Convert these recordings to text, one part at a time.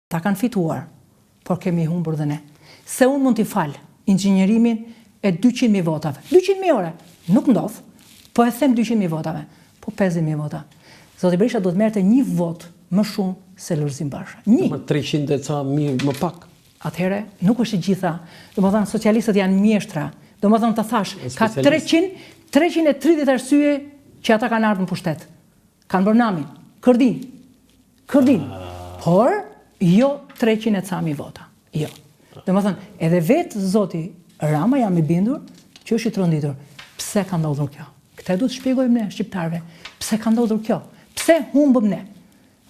ta kanë fituar, por kemi humbur dhe ne. Se unë mund t'i falë inxhinjerimin e 200.000 votave. 200.000 ore, nuk ndodh, po e them 200.000 votave, po 50.000 vota. Zoti Berisha do të merrte 1 vot më shumë se Lulzim Basha. 1. 300 e ca më pak. Atëherë, nuk është e gjitha. Domethënë, socialistët janë mjeshtra. Domethënë, të thash, ka 330 arsye që ata kanë ardhur në pushtet. Kanë bërë namin, kërdin. Por, jo 300 e ca mijë vota. Jo. Domethënë, edhe vetë zoti Rama jam i bindur që është i tronditur. Pse ka ndodhur kjo? Këtë duhet të shpjegojmë ne, shqiptarëve. Pse ka ndodhur kjo? Pse humbëm ne?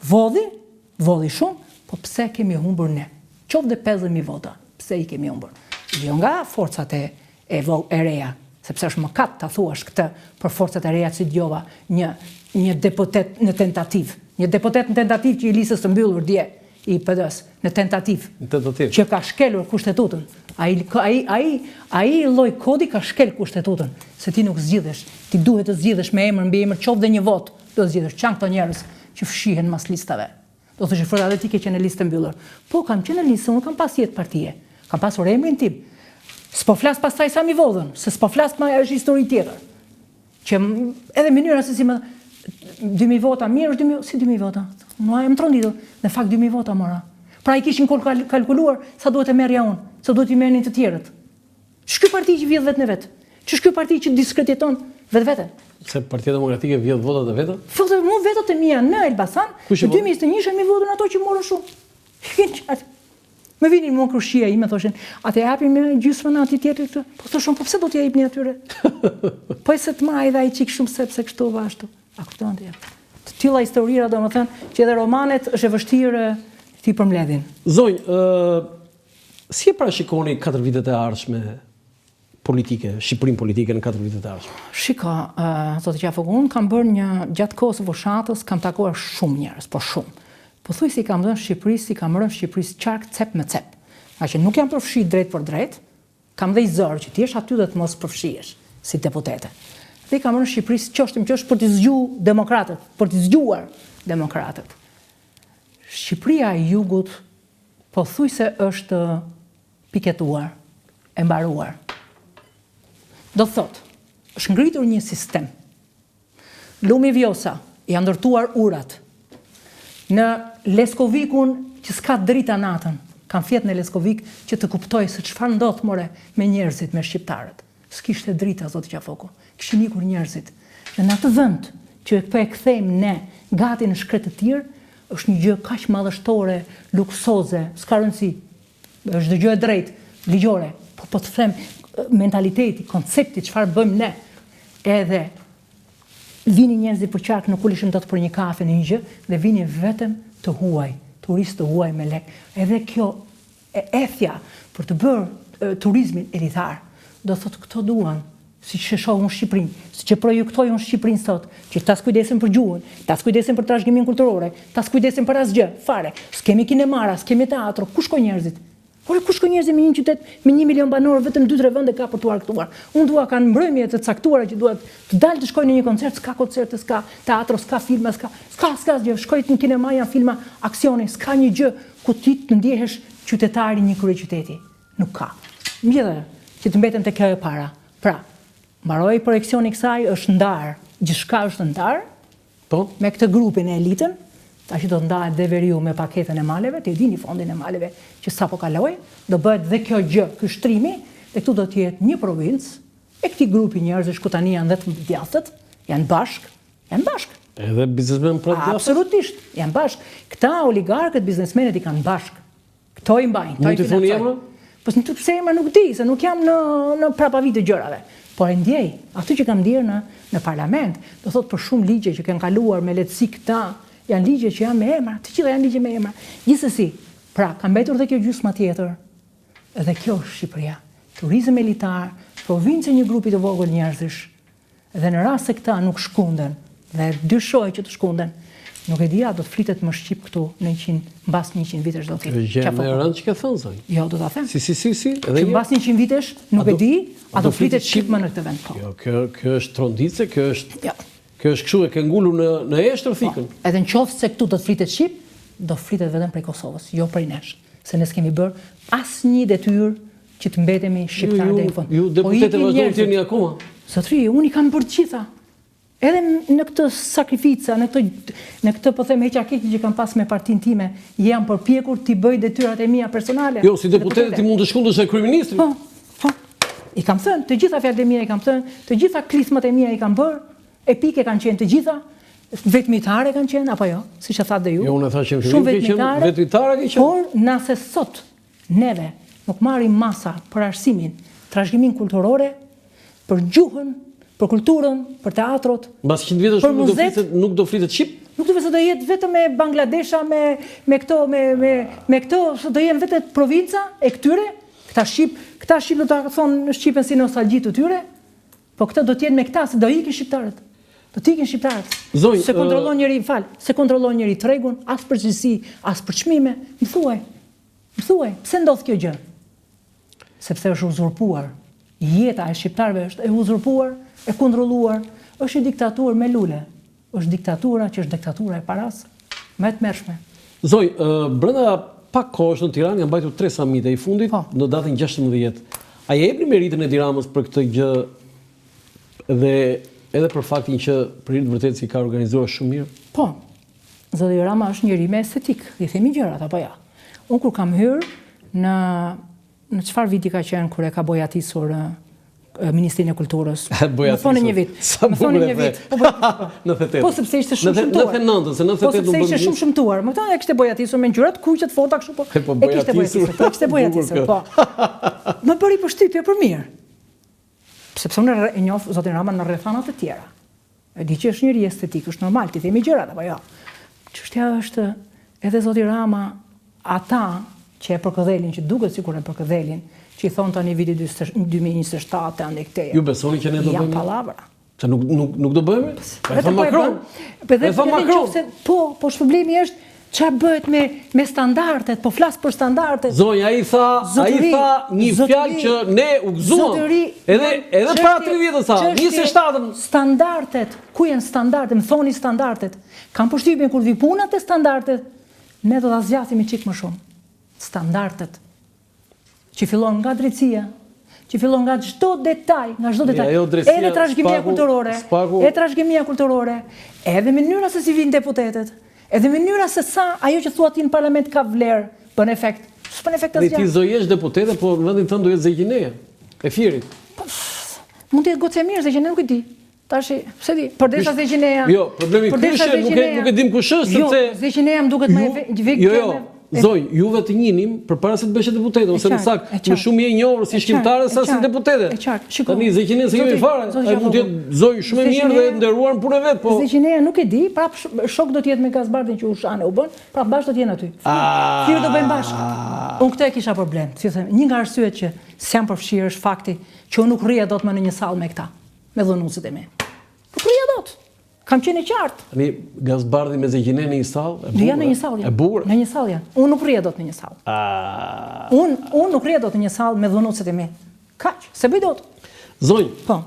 Vodhi shumë, po pse kemi humbur ne? Qoftë dhe 50.000 vota, pse i kemi humbur? Jo nga forcat e reja, sepse është mëkat ta thuash këtë për forcat e reja si djova një deputet në tentativ. Një deputet në tentativ që i lisës të mbyllur dje i PD-s, në tentativ. Që ka shkelur kushtetutën. Ai lloj kodi ka shkel kushtetutën, se ti nuk zgjidhesh, ti duhet të zgjidhesh me emër mbi emër, qoftë dhe një vot, do të zgjidhesh. Çan këto njerëz që fshihen mas listave. Do të thosh edhe ti ke qenë në listë mbyllur. Po kam qenë në listë, unë kam pas jetë partie. Kam pasur emrin tim. S'po flas pastaj sa mi vodhën, se s'po flas më është histori tjetër. Që edhe mënyra se si më 2.000 vota, mirë është 2.000, si 2.000 vota. Mua e më tronditur, në fakt 2.000 vota mora. Pra i kishin kalkuluar sa duhet e merrja unë, sa duhet i merrnin të tjerët. Ç'ky parti që vjedh vetë në vetë? Ç'ky parti që diskrediteton vetveten? Se Partia Demokratike vjedh votat e veta? Thotë mu votat e mia në Elbasan, në 2021 mi votën ato që morën shumë. Më vinin mua krushia ime, thoshin, atë japim me gjysmën atij tjetër këtë. Po thoshun, po pse do t'ja jepni atyre? Po e se të marrë edhe ai çik shumë sepse kështu ashtu. A kupton ti? Të tilla historira, domethënë, që edhe romanet është e vështirë ti përmbledhin. Zonjë, si e parashikoni 4 vitet e ardhshme politike, Shqipërinë politike në 4 vitet e ardhshme? Shiko, zoti Qafoku, unë kam bërë gjatë kohës së fushatës, kam takuar shumë njerëz, po shumë. Po thuj si kam rënë Shqipërisë qark cep me cep. Nga që nuk jam përfshi drejt për drejt, kam dhe i zërë që ti jesh aty dhe të mos përfshihesh si deputete. Dhe kam rënë Shqipërisë qështë për të zgjuar demokratët. Shqipëria e Jugut po thuj se është piketuar, e mbaruar. Do thot, është ngritur një sistem. Lumi Vjosa janë ndërtuar urat. Në Leskovikun që s'ka drita natën, kam fjet në Leskovik që të kuptoj se çfarë ndodh more me njerëzit, me shqiptarët. S'kishte drita, zoti Qafoku. Kishin ikur njerëzit. Dhe në atë vend që po e kthejmë ne gati në shkretë të tjerë, është një gjë kaq madhështore, luksoze, s'ka rëndësi. Është një gjë e drejtë, ligjore, po të them mentaliteti, koncepti, çfarë bëjmë ne. Edhe vini njerëzit për qark, nuk ulishim dot për një kafe në një gjë, dhe vini vetëm të huaj, turistë të huaj me lek. Edhe kjo ethja për të bërë turizmin elitar, do thotë këto duan, si që shohun Shqipërinë, si që projektojun Shqipërinë sot, që ta s'kujdesin për gjuhën, ta s'kujdesin për trashëgiminë kulturore, ta s'kujdesin për asgjë, fare. S'kemi kinemara, s'kemi teatro, ku shkojnë njerëzit? Por ku shkojnë njerëzit me një qytet me 1 milion banorë, vetëm 2-3 vende ka për t'u argëtuar. Unë dua kanë mbrëmje të caktuara që duhet të dalë të shkojnë në një koncert, s'ka koncerte, s'ka teatro, s'ka filma, s'ka asgjë. Shkojnë në kinema, janë filma aksioni, s'ka një gjë ku ti të ndjehesh qytetari një kryeqyteti. Nuk ka. Mbjellë që të mbetem te kjo e para. Pra, mbaroi projekcioni i kësaj, është ndarë, gjithçka është ndarë. Po, me këtë grupin e elitën. Tash do të ndahet dhe veriu me paketën e maleve, ti dini fondin e maleve që sapo kaloi, do bëhet dhe kjo gjë, ky shtrimi, dhe këtu do të jetë një provincë e këtij grupi njerëzish ku tani janë 10 djathët, janë bashk. Edhe biznesmen për djathët? Absolutisht, janë bashk. Këta oligarkët, biznesmenët i kanë bashk. Këto i mbajnë, Mund të thoni emra? Po pse emra nuk di, se nuk jam në prapavit të gjërave. Por e ndjej, aty që kam ndjerë në parlament, do thotë për shumë ligje që kanë kaluar me lehtësi këta, janë ligje që janë me emra, të gjitha janë ligje me emra. Gjithsesi, pra, ka mbetur dhe kjo gjysma tjetër, edhe kjo është Shqipëria. Turizëm elitar, provincë një grupi të vogël njerëzish, dhe në rast se këta nuk shkunden, dhe dyshoj që të shkunden, nuk e dia do të flitet më shqip këtu në mbas 100 vitesh do të thotë. Gjë më e rëndë që ka thënë zonjë. Jo, do ta them. Si. Që mbas 100 vitesh nuk e di, a do flitet shqip më në këtë vend. Jo, kjo është trondice, kjo është kështu e ke ngulur në eshtër thikën. Edhe në qoftë se këtu do të flitet shqip, do fritet vetëm prej Kosovës, jo prej nesh. Se ne s'kemi bërë asnjë detyrë që të mbetemi shqiptarë deri në fund. Ju deputetët vazhdojnë të jeni akoma. Zotëri, unë i kam bërë gjitha. Edhe në këtë sakrifica, në këtë po them heqarkitje që kam pas me partinë time, jam përpjekur t'i bëj detyrat e mia personale. Jo, si deputete ti mund të shkundesh te kryeministri. Po. I kam thënë, të gjitha fjalët e mia i kam thënë, të gjitha klismat e mia i kam bërë, epike kanë qenë të gjitha, vetmitare kanë qenë apo jo, siç e thatë dhe ju. Jo, unë e thash që shumë vetmitare ke qenë. Por nëse sot neve nuk marrim masa për arsimin, trashëgiminë kulturore, për gjuhën, për kulturën, për teatrot, mbas 100 vjetësh nuk do flitet shqip? Nuk do të jetë vetëm me Bangladesha, me këto, me këto, do jenë vetëm provinca e këtyre, këta shqip do ta thonë shqipen si nostalgji të tyre, po këto do të jenë me këta se do ikin shqiptarët. Do të ikin shqiptarët. Se kontrollon njëri, se kontrollon njëri tregun, as për cilësi, as për çmime. Më thuaj, pse ndodh kjo gjë? Sepse është uzurpuar. Jeta e shqiptarëve është e uzurpuar, e kontrolluar, është një diktaturë me lule. Është diktatura që është diktatura e paras, më e tmerrshme. Zoj, brenda pak kohësh në Tiranë janë mbajtur 3 samite i fundit në datën 16. A jepni meritën e Tiranës për këtë gjë dhe edhe për faktin që për hir të vërtetë si ka organizuar shumë mirë? Po. Zoti Rama është njëri me estetik, i themi gjërat apo ja. Unë kur kam hyrë në çfarë viti ka qenë kur e ka bojatisur Ministrinë e Kulturës. Më thonë një vit. Më thonë një vit. Po sepse ishte shumë shëmtuar. 99, se 98 po sepse ishte shumë shëmtuar. Më thonë e kishte bojatisur me ngjyrat kuqe, fota kështu po. E kishte bojatisur. Po kishte bojatisur, po. Më bëri përshtypje për mirë. Sepse unë e njoh zotin Rama në rrethana të tjera. E di që është njëri estetik, është normal, ti themi gjërat apo jo. Çështja është edhe zoti Rama, ata që e përkëdhelin, që duket sikur e përkëdhelin, që i thonë tani viti 2027 ande këteja. Ju besoni që ne do bëjmë? Janë palavra. Se nuk do bëjmë? E thon Macron. Po problemi është çfarë bëhet me standardet, po flas për standardet. Zonja ai tha një fjalë që ne u gëzuam. Edhe para 30 sa, 27. Standardet, ku janë standardet? Më thoni standardet. Kam përshtypjen kur vi puna te standardet, ne do ta zgjasim një çik më shumë. Standardet që fillon nga drejtësia, që fillon nga çdo detaj, edhe trashëgimia kulturore, edhe mënyra se si vinë deputetet, edhe mënyra se sa ajo që thua ti në parlament ka vlerë, bën efekt. S'bën efekt asgjë. Ti zojesh deputete, po në vendin tënd do jetë Zeqineja, e Fierit. Mund të jetë goxha mirë, Zeqineja nuk e di. Tash, pse di? Përdesha Zeqineja. Jo, problemi kysh nuk e dim kush është, sepse Zeqineja më duket më Jo. Zoj, juve të njinim përpara se të bësh deputete, ose në sakt, më shumë je njohur si shqiptare sa si deputete. Tani Zeqineja se kemi fare, ai mund të jetë zoj shumë e mirë dhe nderuar në punën e vet, po Zeqineja nuk e di, prap shok do të jetë me Gazbardin që Ushane u bën, prap bashkë do të jenë aty. Fyrë do bëjmë bashkë. Unë këtë e kisha problem. Si them, një nga arsyet që s'jam përfshirë është fakti që unë nuk rrija dot më në një sallë me këta, me dhunuesit e mi. Nuk rrija dot. Kam qenë qartë. Tani Gazbardi me Zeqineja në një sallë, janë në një sallë. E bukur. Në një sallë janë. Unë nuk rrija dot në një sallë. Unë nuk rrija dot në një sallë me dhunuesit e mi. Kaq, se bëj dot. Zonj. Po.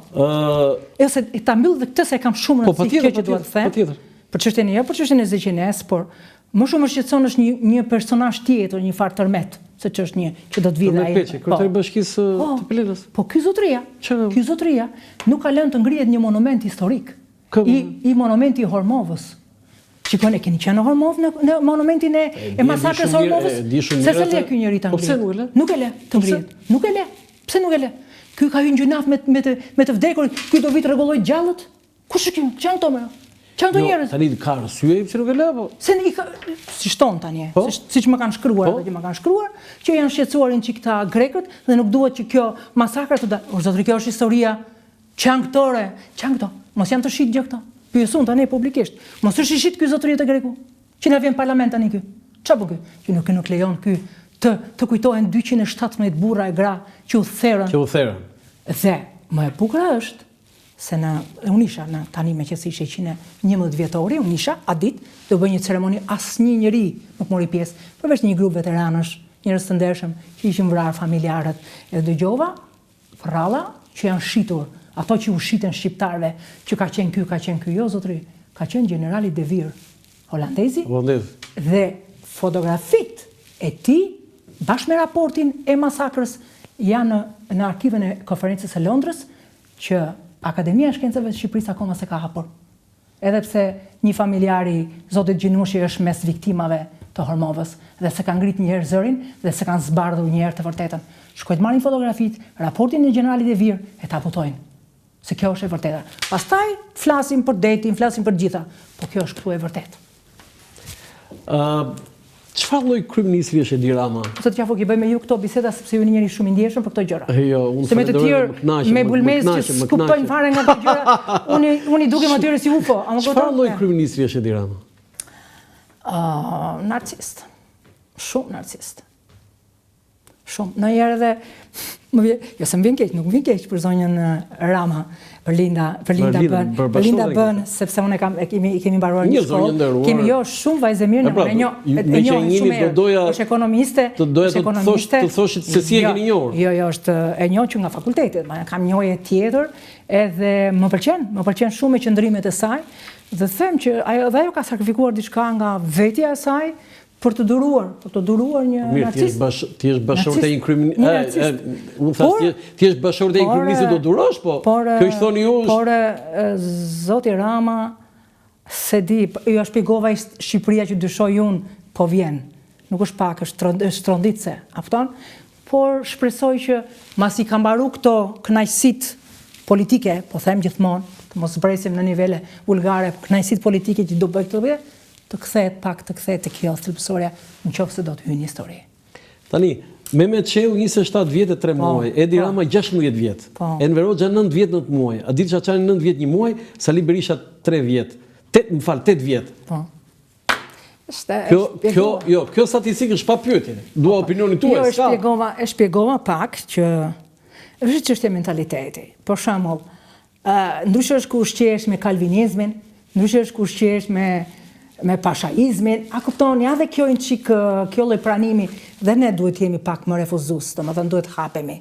Ose ta mbyll dhe këtë se kam shumë rëndësi kjo që dua të them. Për çështjen për çështjen e Zeqinejas, por më shumë më shqetëson është një personazh tjetër, një far tërmet, se ç'është një që do të vijë ai. Kryetari i bashkisë të Pelenës. Po ky zotëria nuk ka lënë të ngrihet një monument historik. I monumenti i Hormovës. Shikoni, e keni qenë në Hormov në monumentin e masakrës Hormovës? Se le ky njeri ta ngrihet? Nuk e le të ngrihet. Nuk e le. Pse nuk e le? Ky ka hyrë në gjunaf me të vdekurin, ky do vi të rregulloj gjallët? Kush është ky? Çan këto më? Çan këto njerëz? Tani ka arsye pse nuk e le apo? Se si shton tani, siç më kanë shkruar ato që më kanë shkruar, që janë shqetësuarin çik këta grekët dhe nuk duhet që kjo masakër të dalë. Zotëri, kjo është historia çankëtore, çankëto. Mos janë të shit gjë këto. Pyesun tani publikisht. Mos është i shit ky zotëri të greku. Që na vjen parlament tani ky. Çfarë bën ky? Që nuk lejon ky të kujtohen 217 burra e gra që u therrën. Dhe më e bukur është se unë isha tani me qenë ishte 111 vjetori, unë isha a ditë do bëj një ceremoni, asnjë njeri nuk mori pjesë, përveç një grup veteranësh, njerëz të ndershëm që ishin vrarë familjarët. Edhe dëgjova rralla që janë shitur, ato që u shiten shqiptarëve, që ka qenë ky, jo zotëri, ka qenë generali De Vere, holandezi, dhe fotografit e tij bashkë me raportin e masakrës janë në arkivën e konferencës së Londrës që Akademia e Shkencave të Shqipërisë akoma se ka hapur. Edhe pse një familjari zotit Gjinushi është mes viktimave të Hormovës dhe se ka ngrit një herë zërin dhe se kanë zbardhur një herë të vërtetën. Shkojnë marrin fotografit, raportin e generalit e Vir e ta votojnë. Se kjo është e vërteta. Pastaj flasim për detin, flasim për gjitha, po kjo është këtu e vërtetë. Çfarë lloj kryeministri është Edi Rama? Sot qafo që bëjmë ju këto biseda sepse ju një shumë i ndjeshëm për këto gjëra. Jo, se me të tjerë me bulmez që skuptojnë fare nga këto gjëra, unë i dukem atyre si UFO. Çfarë lloj kryeministri është Edi Rama? Narcist. Shumë narcist. Shumë. Në herë edhe jo se më vjen keq, nuk më vjen keq për zonjën Rama, për Linda bën, sepse unë kemi mbaruar një shkollë. Kemi shumë vajzë mirë, unë e njoh shumë mirë. Është ekonomiste, të thoshit se si e keni njohur. Jo, është e njoh që nga fakulteti, kam njohje tjetër, edhe më pëlqen shumë me qëndrimet e saj, dhe them që ajo ka sakrifikuar diçka nga vetja e saj për të duruar një narcist. Ti je bashkëshorte e një kryeminist. Unë thash ti je bashkëshorte e një kryeministi do durosh, po kjo që thoni ju. Por zoti Rama se di, ju shpjegova Shqipëria që dyshoj unë, po vjen. Nuk është pak, është tronditse, afton? Por shpresoj që masi ka mbaru këto kënaqësitë politike, po them gjithmonë, të mos zbresim në nivele vulgare, kënaqësitë politike që do bëj këtë të kthehet të kjo thelbësorja nëse do të hyjë në histori. Tani, Mehmet Çeu 27 vjet e 3 muaj, Edi Rama 16 vjet, Enver Hoxha 9 vjet 9 muaj, Adil Çaçani 9 vjet 1 muaj, Sali Berisha 3 vjet. 8 vjet. Po. Kjo statistikë është pa pyetje. Dua opinionin tuaj. E shpjegova pak që është çështje mentaliteti. Për shembull, ndryshe është kur ushqehesh me kalvinizmin, ndryshe është kur ushqehesh me pashaizmin, a kupton, ja dhe kjo lloj pranimi, dhe ne duhet jemi pak më refuzues, domethënë duhet hapemi.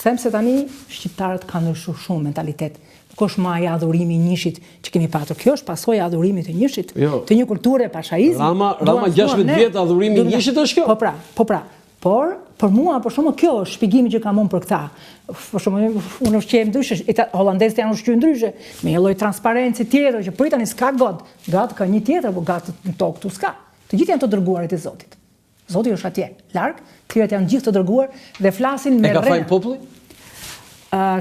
Them se tani shqiptarët kanë ndryshuar shumë mentalitet. Nuk është më ai adhurimi i njëshit që kemi patur. Kjo është pasojë e adhurimit të njëshit, të një kulture pashaizmi. Rama 16 vjet adhurimi i njëshit është kjo? Po pra. Por për mua, për shkakun kjo është shpjegimi që kam unë për këtë. Për shkakun unë ushqej ndryshe, holandezët janë ushqyer ndryshe, me një lloj transparencë tjetër që pritani s'ka god. Gat ka një tjetër, por gat në tokë këtu s'ka. Të gjithë janë të dërguarit e Zotit. Zoti është atje, larg, tjerët janë gjithë të dërguar dhe flasin me rreth. E ka fajin populli?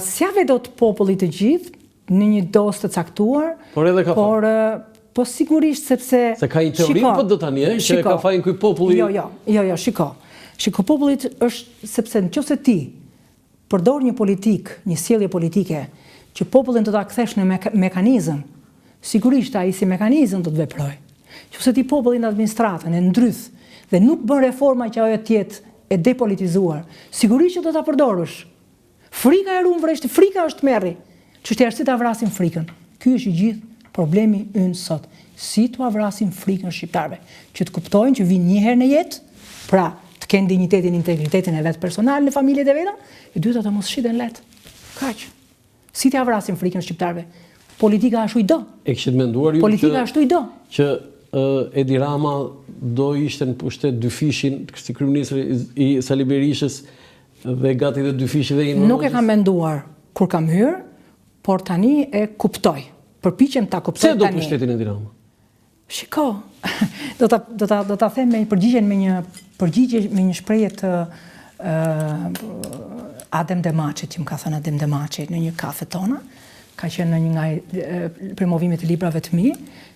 S'jave dot populli të gjithë në një dosë të caktuar, por edhe ka fajin. Po sigurisht sepse se ka një teori po do tani, që e ka fajin ky populli. Jo, shiko, popullit është sepse nëse ti përdor një politik, një sjellje politike që popullin do ta kthesh në mekanizëm, sigurisht ai si mekanizëm do të veprojë. Nëse ti popullin në administratën e ndryth dhe nuk bën reforma që ajo të jetë e depolitizuar, sigurisht që do ta përdorësh. Frika e rumvreshti, frika është merri. Çështja është si ta vrasim frikën. Ky është i gjithë problemi ynë sot. Si t'u vrasim frikën shqiptarëve, që të kuptojnë që vinë një herë në jetë, pra të kenë dinjitetin, integritetin e vetë personal në familjet e veta, e dyta të mos shiten lehtë. Kaq. Si t'ia vrasim frikën shqiptarëve? Politika ashtu i do. E kishit menduar ju që Edi Rama do ishte në pushtet dyfishin, si kryeministri i Sali Berishës dhe gati dhe dyfishi dhe Enver Hoxhës? Nuk e kam menduar kur kam hyrë, por tani e kuptoj. Përpiqem ta kuptoj tani. Pse do pushtetin Edi Rama? Shiko, do ta them me një shprehje të Adem Demaçit, që më ka thënë Adem Demaçi në një kafe tona, ka qenë në një nga promovimet e librave të mi,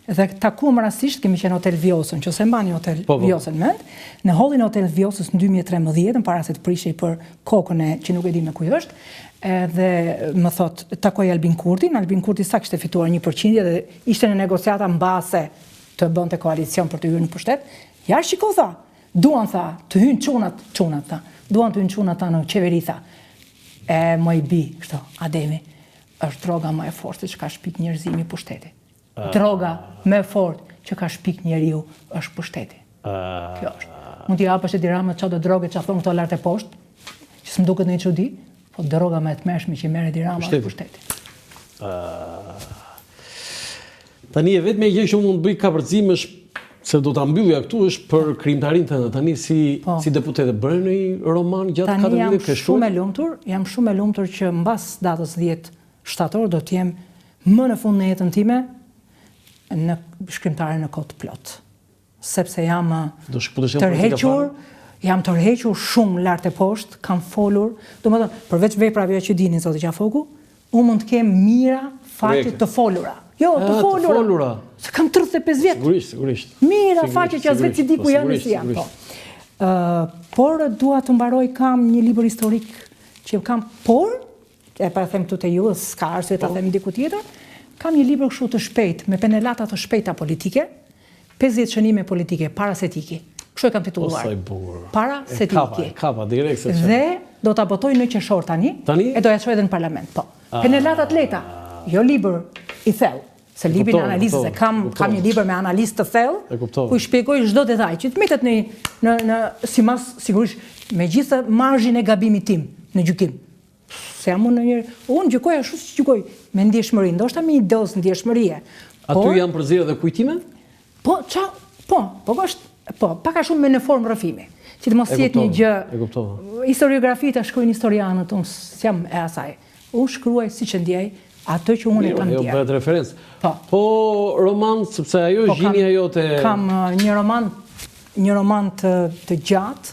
dhe takuam rastisht, kemi qenë Hotel Vjosën, që se mbani Hotel Vjosën mend, në hallin e Hotel Vjosës në 2013, para se të prishej për kokën e që nuk e di me kuj është, dhe më thot, takoj Albin Kurti sa kishte fituar 1% dhe ishte në negociata mbase të bënte koalicion për të hyrë në pushtet. Ja shiko tha, duan tha, të hynë çunat tha, duan të hynë çunat ta në qeveri tha. Më i bi, kështu, Ademi, është droga më e fortë që ka shpik njerëzimi pushteti. Droga më e fortë që ka shpik njeriu është pushteti. Kjo është. Mund t'i hapësh Edi Rama çdo drogë që thon këto lart e poshtë, që s'm duket në çudi, po droga më e tmerrshme që merr Edi Rama është pushteti. Tani e vetme gjë që mund të bëj kapërcim është Se do ta mbyllja këtu është për krijimtarinë tënde. Tani si deputete bëre një roman gjatë 4 vite ke shkruar? Jam shumë e lumtur që mbas datës 10 shtator do të jem më në fund në jetën time në shkrimtare në kohë të plot. Sepse jam tërhequr shumë lart e poshtë, kam folur, domethënë përveç veprave që dini zoti Qafoku, unë mund të kem mira faqe të folura. Jo, të folura. Se kam 35 vjet. Sigurisht. Mira faqe që as vetë si di ku janë si janë. Por dua të mbaroj, kam një libër historik që kam, por e para them këtu te ju, s'ka arsye ta them diku tjetër, kam një libër kështu të shpejt me penelata të shpejta politike, 50 shënime politike parasetiki. Kështu e kam titulluar. Parasetiki. Kapa direkt se. Dhe do ta botoj në qershor tani e do ja çoj edhe në parlament. Po. Penelata të lehta, jo libër i thellë. Se librin e analizës e kam një libër me analizë të thellë, ku i shpjegoj çdo detaj, që të metet në simas sigurisht megjithëse marzhin e gabimit tim në gjykim. Se jam unë gjykoj ashtu si gjykoj, me ndjeshmëri, ndoshta me një dozë ndjeshmërie. Aty janë përzierë dhe kujtime? Pak a shumë me në formë rrëfimi. Që të mos jetë një gjë. Historiografi ta shkruajnë historianët, unë s'jam e asaj. Unë shkruaj siç e ndjej atë që unë e kam ndjer. Jo bëhet referencë. Po roman, sepse ajo është gjinia jote. Kam një roman të gjatë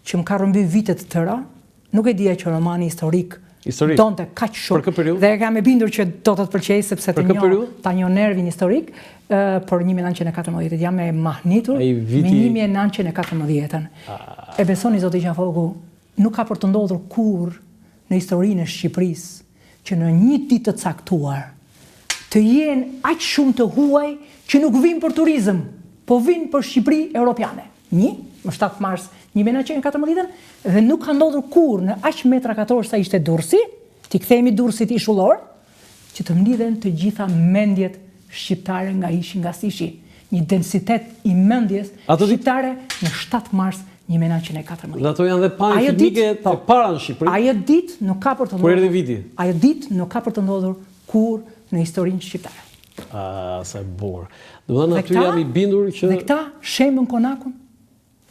që më ka rrëmby vite të tëra. Nuk e dija që romani historik donte kaq shumë. Dhe kam e bindur që do të pëlqej sepse ta njoh nervin historik. Për 1914 jam e mahnitur me 1914. E besoni zoti Qafoku, nuk ka për të ndodhur kurrë në historinë e Shqipërisë që në një ditë të caktuar të jenë aq shumë të huaj që nuk vinë për turizëm, po vinë për Shqipëri europiane. Më 7 mars 1914 dhe nuk ka ndodhur kurrë në aq metra katror sa ishte Durrësi, ti kthehemi Durrësit ishullor, që të mlidhen të gjitha mendjet shqiptare nga ishi nga sishi. Një densitet i mendjes shqiptare në 7 mars 1914. Dhe ato janë dhe panje filmike të para në Shqipëri. Ajo ditë nuk ka për të ndodhur. Ajo ditë nuk ka për të ndodhur kurrë në historinë shqiptare. Sa e bukur. Domethënë aty jam i bindur që dhe këta shembën konakun.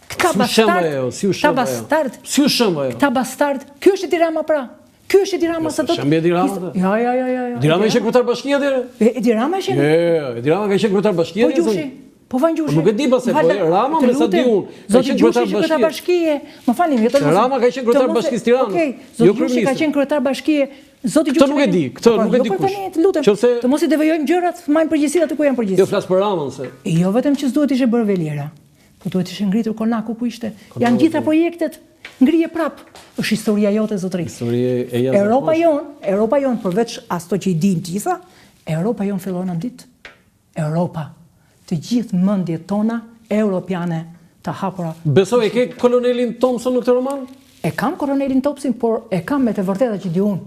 Këta bastard. Si u shemb ajo? Këta bastard. Ky është Edi Rama pra. Ky është Edi Rama sa do të. Shembi Edi Rama. Jo. Edi Rama ishte kryetar bashkie atëherë? Edi Rama ishte? Jo, Edi Rama ka qenë kryetar bashkie atëherë. Po Vangjushi. Nuk e di pse po Rama me sa di unë. Zoti Gjushi është kryetar bashkie. Më falni, jo të mos. Rama ka qenë kryetar bashkisë Tiranës. Okej, Zoti Gjushi ka qenë kryetar bashkie. Zoti Gjushi. Këtë nuk e di, këtë nuk e di kush. Të mos i devojojmë gjërat, marrim përgjegjësi aty ku janë përgjegjësi. Jo flas për Ramën se. Jo vetëm që s'duhet ishte bërë veliera, po duhet ishte ngritur konaku ku ishte. Janë gjitha projektet, ngrije prap. Është historia jote zotëri. Historia e jashtëzakonshme. Europa jon përveç ato që i dinë gjitha, Europa jon fillon në ditë. Europa. Të gjithë mendjet tona europiane të hapura. Besoj e ke kolonelin Thompson në këtë roman? E kam kolonelin Thompson, por e kam me të vërteta që di unë.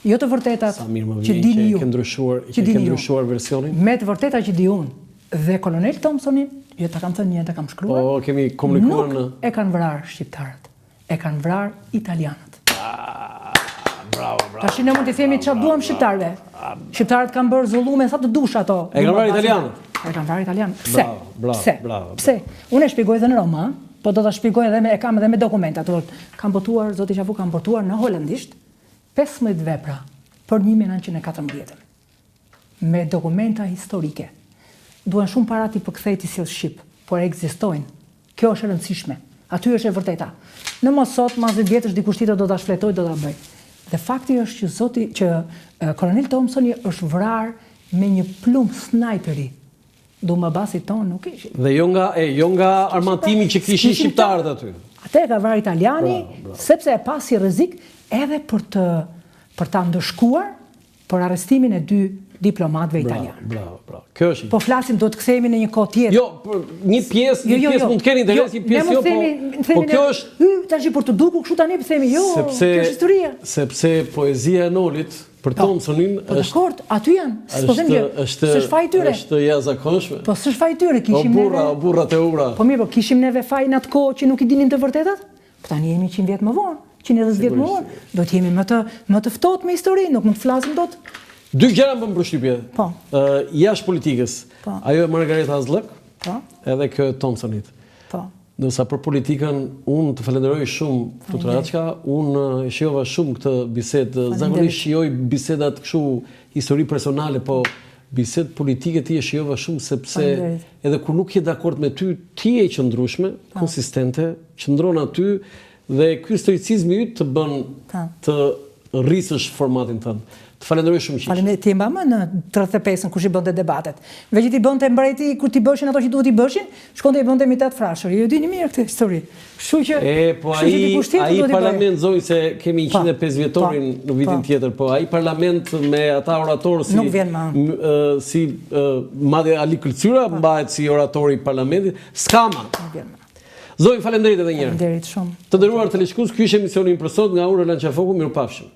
Jo të vërtetat që dini ju. Që ke ndryshuar versionin? Me të vërteta që di unë. Dhe kolonel Thompsonin, jo ta kam thënë një, ta kam shkruar. Po, kemi komunikuar në... Nuk e kanë vrarë shqiptarët. E kanë vrarë italianët. Bravo. Tash ne mund të themi çfarë duam shqiptarëve. Shqiptarët kanë bërë zullume sa të dush ato. E kanë vrarë italianët. E kanë vrarë italianët. Pse? Bravo. Pse? Unë e shpjegoj edhe në roman, po do ta shpjegoj edhe kam edhe me dokumenta. Kam botuar, zoti Qafu kam botuar në holandisht 15 vepra për 1914. Me dokumenta historike. Duan shumë para ti përkthej ti sjell shqip, por ekzistojnë. Kjo është e rëndësishme. Aty është e vërteta. Në mos sot, mas 10 vjetësh dikush tjetër do ta shfletoj, do ta bëj. Dhe fakti është që kolonel Thompsoni është vrarë me një plumb snajperi. Dumbabasit tonë nuk ishin. Dhe jo nga armatimi që kishin shqiptarët aty. Atë e ka vrarë italiani, sepse e pasi rrezik edhe për ta ndëshkuar për arrestimin e 2 diplomatëve italianë. Bravo. Kjo është. Po flasim, do të kthehemi në një kohë tjetër. Jo, një pjesë mund të kenë interes, një pjesë jo, po kjo është tash për të dukur kështu tani themi, jo, kjo është historia. Sepse poezia e Nolit për Thompsonin është. Po dakord, aty janë. Po them që s'është faj tyre. Është jashtëzakonshme. Po s'është faj tyre, kishim neve. Burrat e ura. Po mirë, po kishim neve faj në atë kohë që nuk i dinin të vërtetat? Po tani jemi 100 vjet më vonë, 110 vjet më vonë. Do të jemi më të ftohtë me historinë, nuk mund të flasim dot. 2 gjëra më përshtypje. Po. Jashtë politikës. Ajo e Margareta Azllëk, edhe kjo Thompsonit. Nësa për politikën, unë të falenderoj shumë të Raçka, unë shijova shumë këtë bisedë, zakonisht shijoj bisedat kështu histori personale, po bisedë politike ti e shijova shumë sepse edhe kur nuk je dakord me ty, ti je qëndrueshme, konsistente, qëndron aty dhe ky stoicizmi yt të bën të rrisësh formatin tënd. Të falenderoj shumë qiq. Faleminderit, ti mbama në 35-ën kush i bënte debatet. Veç ti bënte mbreti kur ti bëshin ato që duhet i bëshin, shkonte i bënte mitat frashër. Ju e dini mirë këtë histori. Kështu që po ai parlament zoj se kemi 105 vjetorin në vitin tjetër, po ai parlament me ata oratorë si madje Ali Kërcyra mbahet si oratori i parlamentit, s'kama. Zoj, falenderit edhe një herë. Falenderit shumë. Të nderuar teleshikues, ky ishte emisioni për sot nga Ura Lançafoku, mirupafshim.